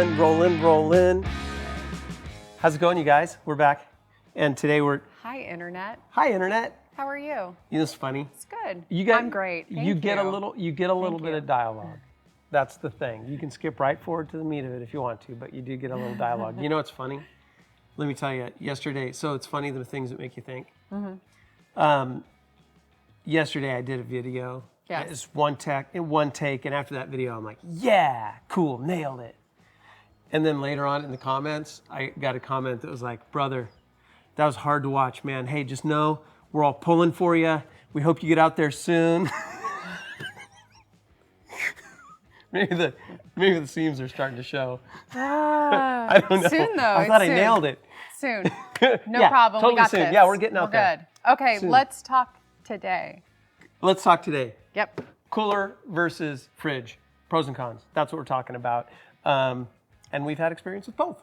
Rolling. How's it going, you guys? We're back. And today Hi, Internet. Hi, Internet. How are you? You know, it's funny. It's good. I'm great. Thank you get a little bit of dialogue. That's the thing. You can skip right forward to the meat of it if you want to, but you do get a little dialogue. You know what's funny? Let me tell you, yesterday, so it's funny the things that make you think. Mm-hmm. Yesterday I did a video. Yes. It's one take, and after that video I'm like, yeah, cool, nailed it. And then later on in the comments, I got a comment that was like, brother, that was hard to watch, man. Hey, just know we're all pulling for you. We hope you get out there soon. maybe the seams are starting to show. I don't know. Soon though. I thought I nailed it. Soon. No problem. Totally we got soon. this. Yeah, we're getting out there. Good. Okay, Soon. let's talk today. Let's talk today. Yep. Cooler versus fridge. Pros and cons. That's what we're talking about. And we've had experience with both.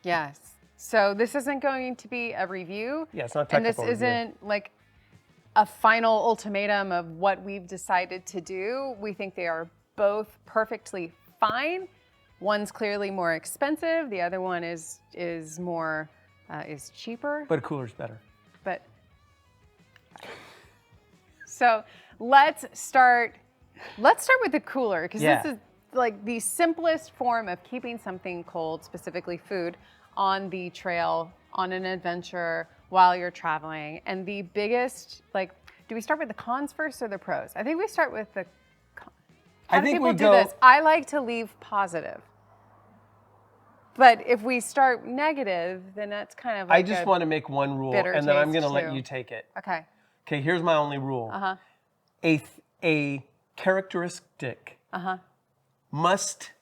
Yes. So this isn't going to be a review. Yeah, it's not technical. And this isn't like a final ultimatum of what we've decided to do. We think they are both perfectly fine. One's clearly more expensive. The other one is cheaper. But a cooler's better. But so let's start with the cooler, because this is like the simplest form of keeping something cold, specifically food, on the trail, on an adventure, while you're traveling. And the biggest, do we start with the cons first or the pros? I think we start with the cons. How do people do this? I like to leave positive. But if we start negative, then that's kind of like I just want to make one rule, and then I'm going to let you take it. Okay. Okay, here's my only rule. A characteristic must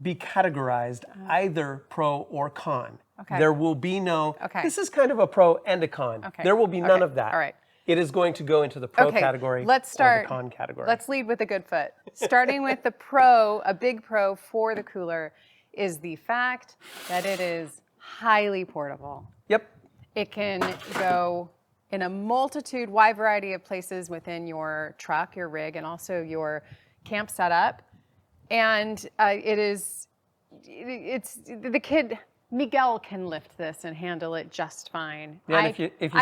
be categorized either pro or con. Okay. There will be no, this is kind of a pro and a con. Okay. There will be none of that. All right. It is going to go into the pro category or the con category. Let's lead with a good foot. Starting with the pro, a big pro for the cooler is the fact that it is highly portable. Yep. It can go in a wide variety of places within your truck, your rig, and also your camp setup. And Miguel can lift this and handle it just fine. Yeah, I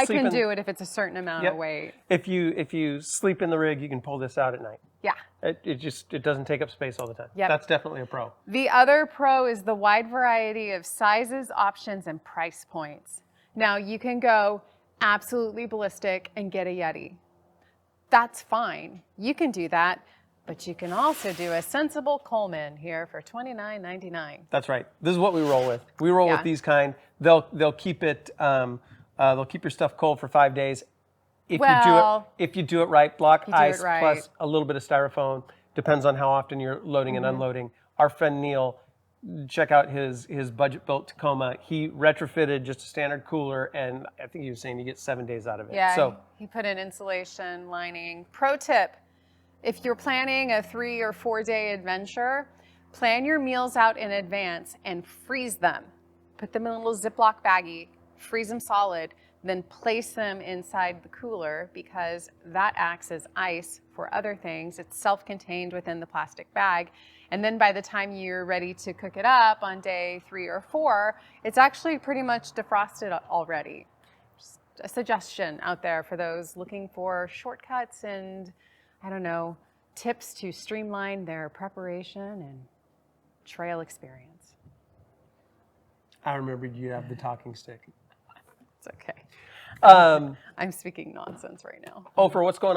can do it if it's a certain amount of weight. If you sleep in the rig, you can pull this out at night. Yeah. It doesn't take up space all the time. Yep. That's definitely a pro. The other pro is the wide variety of sizes, options, and price points. Now you can go absolutely ballistic and get a Yeti. That's fine. You can do that. But you can also do a sensible Coleman here for $29.99. That's right. This is what we roll with. We roll with these kind. They'll keep it. They'll keep your stuff cold for 5 days. If you do it right, block ice plus a little bit of styrofoam. Depends on how often you're loading and unloading. Our friend Neil, check out his budget-built Tacoma. He retrofitted just a standard cooler, and I think he was saying you get 7 days out of it. Yeah. So he put in insulation lining. Pro tip. If you're planning a 3 or 4 day adventure, plan your meals out in advance and freeze them. Put them in a little Ziploc baggie, freeze them solid, then place them inside the cooler, because that acts as ice for other things. It's self-contained within the plastic bag. And then by the time you're ready to cook it up on day 3 or 4, it's actually pretty much defrosted already. Just a suggestion out there for those looking for shortcuts and tips to streamline their preparation and trail experience. I remembered you have the talking stick. It's okay. I'm speaking nonsense right now. Oh, for what's going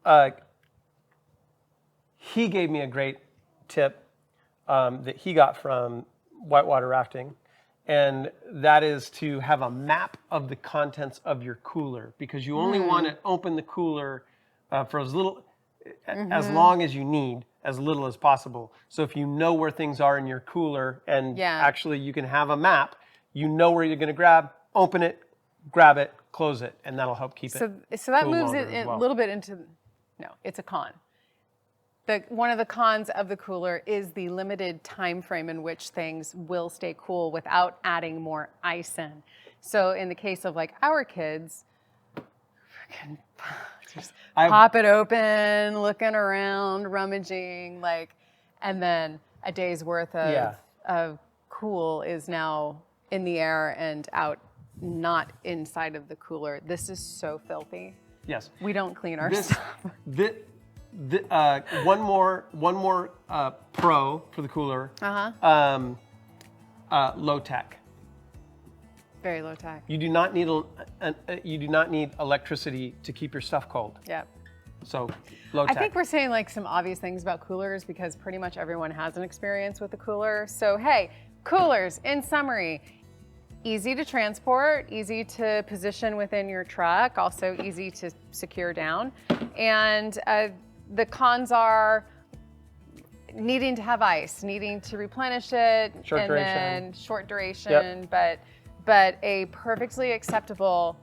on? He gave me a great tip that he got from whitewater rafting, and that is to have a map of the contents of your cooler, because you only want to open the cooler for as long as you need, as little as possible. So if you know where things are in your cooler, and actually you can have a map, you know where you're going to grab, open it, grab it, close it, and that'll help keep it. So that moves it a little bit into, it's a con. One of the cons of the cooler is the limited time frame in which things will stay cool without adding more ice in. So in the case of our kids, freaking just pop it open, looking around, rummaging, and then a day's worth of of cool is now in the air and out, not inside of the cooler. This is so filthy. Yes. We don't clean our This, stuff. one more pro for the cooler. Low tech. Very low tech. You do not need electricity to keep your stuff cold. Yep. So low tech. I think we're saying like some obvious things about coolers because pretty much everyone has an experience with a cooler. So hey, coolers in summary, easy to transport, easy to position within your truck, also easy to secure down. And the cons are needing to have ice, needing to replenish it, Short duration. then short duration, but a perfectly acceptable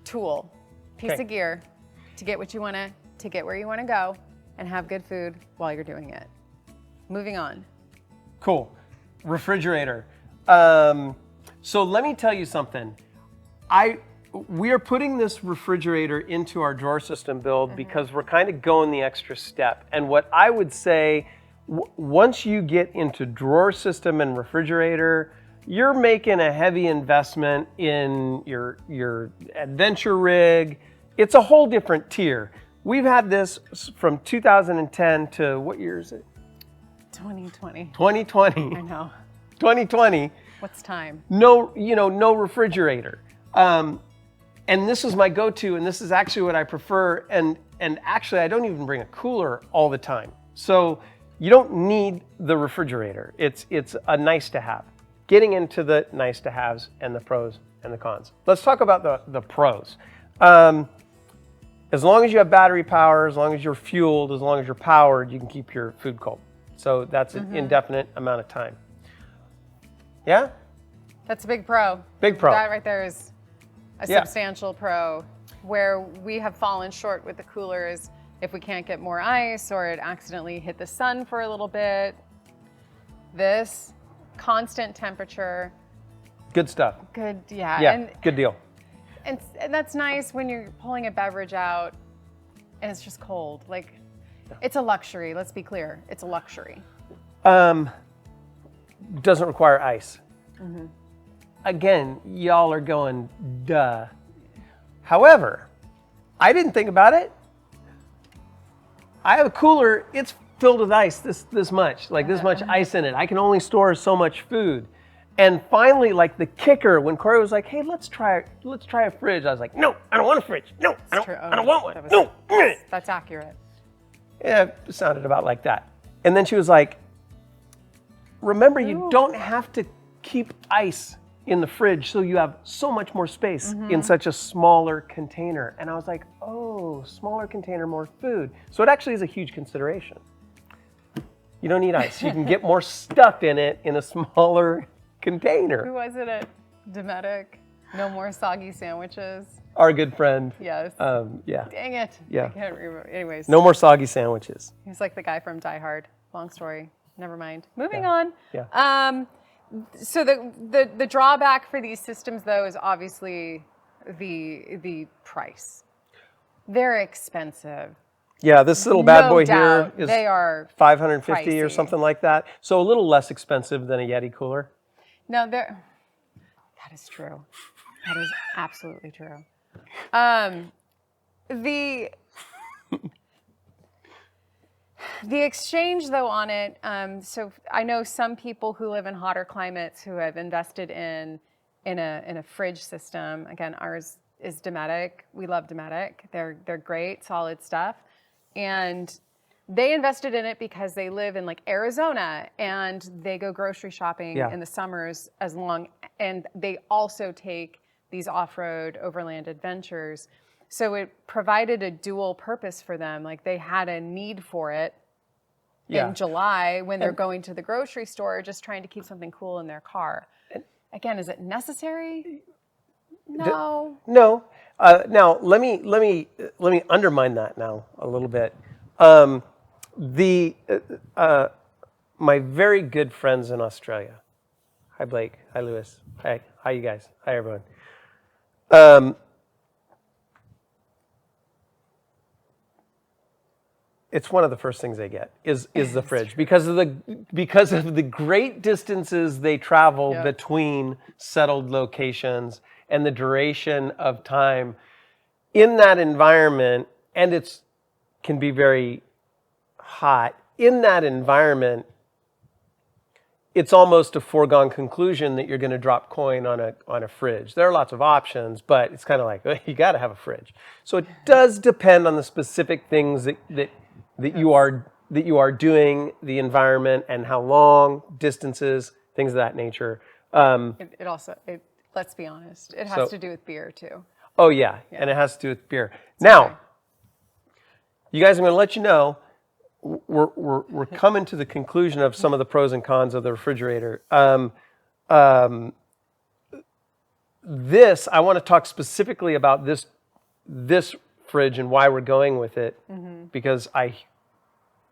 tool, piece Okay. of gear to get what you want to get where you want to go and have good food while you're doing it. Moving on. Cool. Refrigerator. So let me tell you something. We are putting this refrigerator into our drawer system build because we're kind of going the extra step. And what I would say, once you get into drawer system and refrigerator, you're making a heavy investment in your adventure rig. It's a whole different tier. We've had this from 2010 to what year is it? 2020. 2020. I know. 2020. What's time? No refrigerator. And this is my go-to, and this is actually what I prefer. And actually, I don't even bring a cooler all the time. So you don't need the refrigerator. It's a nice to have. Getting into the nice to haves and the pros and the cons. Let's talk about the pros. As long as you have battery power, as long as you're fueled, as long as you're powered, you can keep your food cold. So that's an indefinite amount of time. Yeah? That's a big pro. Big pro. That right there is a substantial pro. Where we have fallen short with the coolers, if we can't get more ice or it accidentally hit the sun for a little bit. This constant temperature. Good stuff. Good, yeah. Yeah, good deal. And that's nice when you're pulling a beverage out and it's just cold. Like, it's a luxury, let's be clear. It's a luxury. Doesn't require ice. Again, y'all are going, duh. However, I didn't think about it. I have a cooler, it's filled with ice this much, like this much ice in it. I can only store so much food. And finally, like the kicker, when Corey was like, hey, let's try a fridge. I was like, no, I don't want a fridge. No, I don't want one. No. That's accurate. Yeah, it sounded about like that. And then she was like, remember, you don't have to keep ice in the fridge, so you have so much more space in such a smaller container. And I was like, oh, smaller container, more food. So it actually is a huge consideration. You don't need ice. You can get more stuff in it in a smaller container. Who was it at Dometic? No more soggy sandwiches. Our good friend. Yes. Yeah. Dang it. Yeah. I can't remember. Anyways. No more soggy sandwiches. He's like the guy from Die Hard. Long story. Never mind. Moving on. Yeah. So the drawback for these systems, though, is obviously the price. They're expensive. Yeah, this little bad No boy doubt. here is They are $550 or pricey. something like that. So a little less expensive than a Yeti cooler. No, that is true. That is absolutely true. The exchange, though, on it, so I know some people who live in hotter climates who have invested in a fridge system. Again, ours is Dometic. We love Dometic. They're great, solid stuff. And they invested in it because they live in like Arizona and they go grocery shopping in the summers and they also take these off-road overland adventures. So it provided a dual purpose for them. Like they had a need for it in July when they're going to the grocery store, just trying to keep something cool in their car. Again, is it necessary? No. No. Now let me undermine that now a little bit. My very good friends in Australia. Hi Blake. Hi Lewis. Hi you guys. Hi everyone. it's one of the first things they get is the fridge because of the great distances they travel between settled locations and the duration of time in that environment, and it can be very hot in that environment. It's almost a foregone conclusion that you're going to drop coin on a fridge. There are lots of options, but it's kind of like, you got to have a fridge. So it does depend on the specific things that you are doing, the environment, and how long, distances, things of that nature. Let's be honest, it has to do with beer too. Oh yeah, and it has to do with beer. Now, you guys, I'm going to let you know, we're coming to the conclusion of some of the pros and cons of the refrigerator. This, I want to talk specifically about this fridge and why we're going with it, because I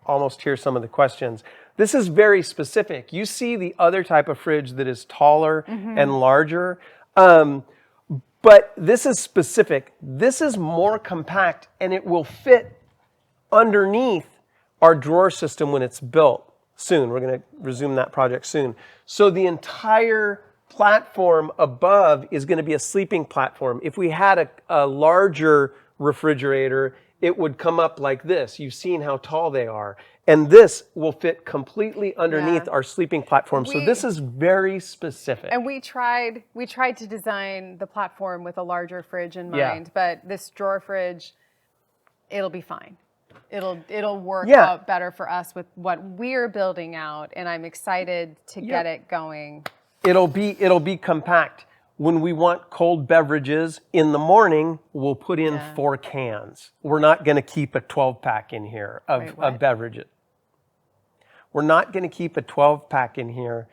almost hear some of the questions. This is very specific. You see the other type of fridge that is taller and larger, but this is specific. This is more compact, and it will fit underneath our drawer system when it's built soon. We're going to resume that project soon. So the entire platform above is going to be a sleeping platform. If we had a larger refrigerator, it would come up like this. You've seen how tall they are. And this will fit completely underneath our sleeping platform. So this is very specific. And we tried to design the platform with a larger fridge in mind, but this drawer fridge, it'll be fine. It'll work out better for us with what we're building out, and I'm excited to get it going. It'll be compact. When we want cold beverages in the morning, we'll put in 4 cans. We're not going to keep a 12-pack in here of beverages. We're not going to keep a 12-pack in here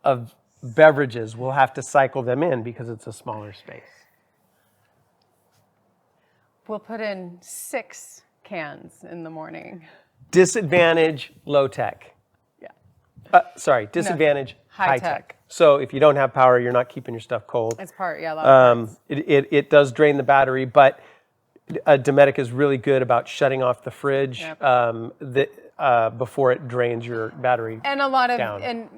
of beverages. We'll have to cycle them in because it's a smaller space. We'll put in 6 cans in the morning. Disadvantage, low tech. Disadvantage, high tech. So if you don't have power, you're not keeping your stuff cold. It's part, it does drain the battery, but Dometic is really good about shutting off the fridge before it drains your battery. And and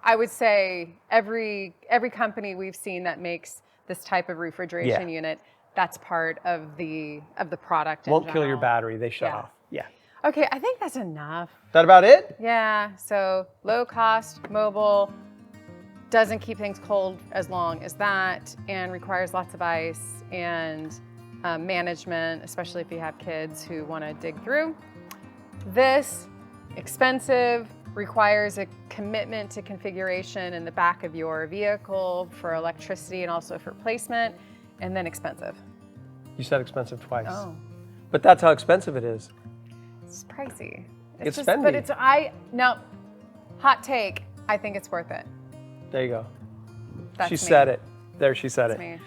I would say every company we've seen that makes this type of refrigeration unit, that's part of the product. Won't kill your battery. They shut off. Yeah. Okay, I think that's enough. Is that about it? Yeah. So low cost, mobile, doesn't keep things cold as long as that, and requires lots of ice and management, especially if you have kids who want to dig through. This, expensive, requires a commitment to configuration in the back of your vehicle for electricity and also for placement, and then expensive. You said expensive twice. Oh. But that's how expensive it is. It's pricey. It's spendy. But hot take, I think it's worth it. There you go. That's she me. said it. There, she said That's it.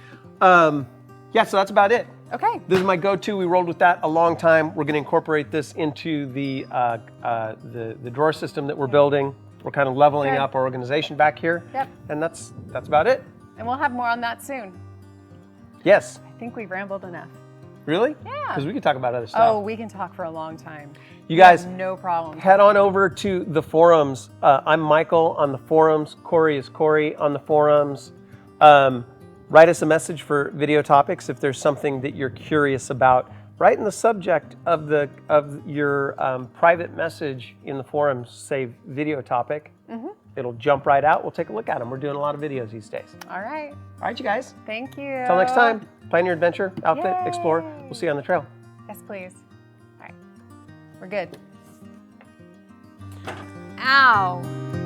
Me. So that's about it. Okay. This is my go-to. We rolled with that a long time. We're going to incorporate this into the drawer system that we're building. We're kind of leveling up our organization back here. Yep. And that's about it. And we'll have more on that soon. Yes. I think we've rambled enough. Really? Yeah. Because we could talk about other stuff. Oh, we can talk for a long time. You guys, no problem. Head on over to the forums. I'm Michael on the forums. Corey is Corey on the forums. Write us a message for video topics if there's something that you're curious about. Write in the subject of your private message in the forums, say video topic. It'll jump right out. We'll take a look at them. We're doing a lot of videos these days. All right. All right, you guys. Thank you. Until next time, plan your adventure, outfit, explore. We'll see you on the trail. Yes, please. All right. We're good. Ow.